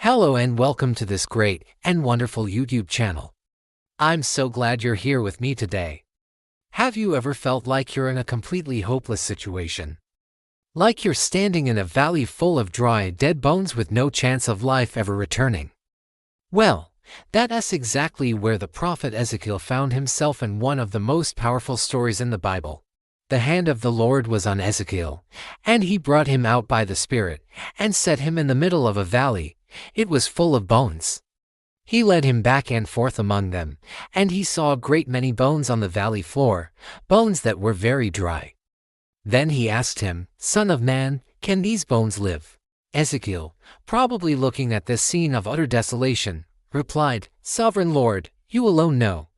Hello and welcome to this great and wonderful YouTube channel. I'm so glad you're here with me today. Have you ever felt like you're in a completely hopeless situation? Like you're standing in a valley full of dry, dead bones with no chance of life ever returning? Well, that's exactly where the prophet Ezekiel found himself in one of the most powerful stories in the Bible. The hand of the Lord was on Ezekiel, and he brought him out by the Spirit, and set him in the middle of a valley. It was full of bones. He led him back and forth among them, and he saw a great many bones on the valley floor, bones that were very dry. Then he asked him, "Son of man, can these bones live?" Ezekiel, probably looking at this scene of utter desolation, replied, "Sovereign Lord, you alone know."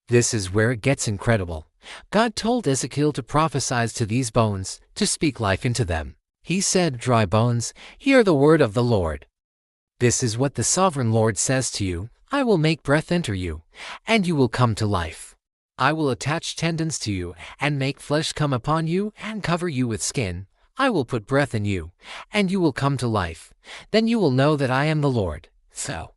This is where it gets incredible. God told Ezekiel to prophesy to these bones, to speak life into them. He said, "Dry bones, hear the word of the Lord. This is what the Sovereign Lord says to you. I will make breath enter you, and you will come to life. I will attach tendons to you, and make flesh come upon you, and cover you with skin. I will put breath in you, and you will come to life. Then you will know that I am the Lord." So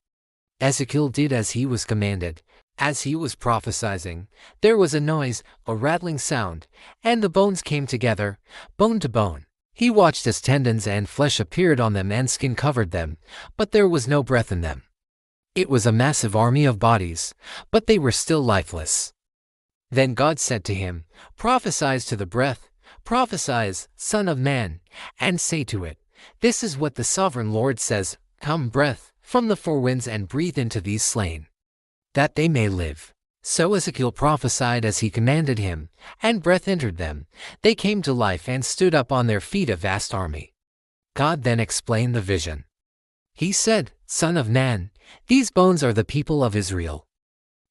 Ezekiel did as he was commanded. As he was prophesying, there was a noise, a rattling sound, and the bones came together, bone to bone. He watched as tendons and flesh appeared on them and skin covered them, but there was no breath in them. It was a massive army of bodies, but they were still lifeless. Then God said to him, "Prophesy to the breath, prophesy, Son of man, and say to it, this is what the Sovereign Lord says, Come breath, from the four winds and breathe into these slain, that they may live." So Ezekiel prophesied as he commanded him, and breath entered them. They came to life and stood up on their feet, a vast army. God then explained the vision. He said, "Son of man, these bones are the people of Israel.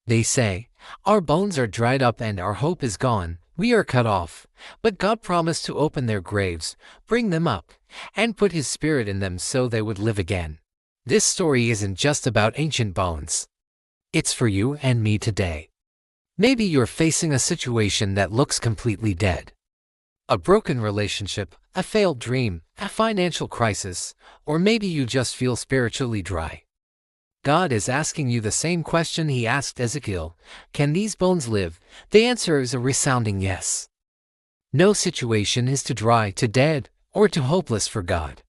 They say, our bones are dried up and our hope is gone, we are cut off. But God promised to open their graves, bring them up, and put his spirit in them so they would live again." This story isn't just about ancient bones. It's for you and me today. Maybe you're facing a situation that looks completely dead. A broken relationship, a failed dream, a financial crisis, or maybe you just feel spiritually dry. God is asking you the same question he asked Ezekiel, "Can these bones live?" The answer is a resounding yes. No situation is too dry, too dead, or too hopeless for God.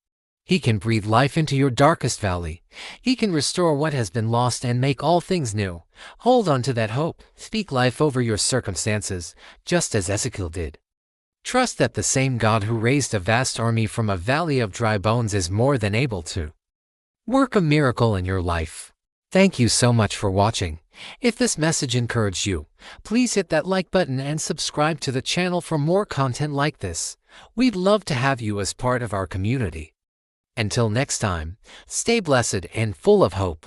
He can breathe life into your darkest valley. He can restore what has been lost and make all things new. Hold on to that hope. Speak life over your circumstances, just as Ezekiel did. Trust that the same God who raised a vast army from a valley of dry bones is more than able to work a miracle in your life. Thank you so much for watching. If this message encouraged you, please hit that like button and subscribe to the channel for more content like this. We'd love to have you as part of our community. Until next time, stay blessed and full of hope.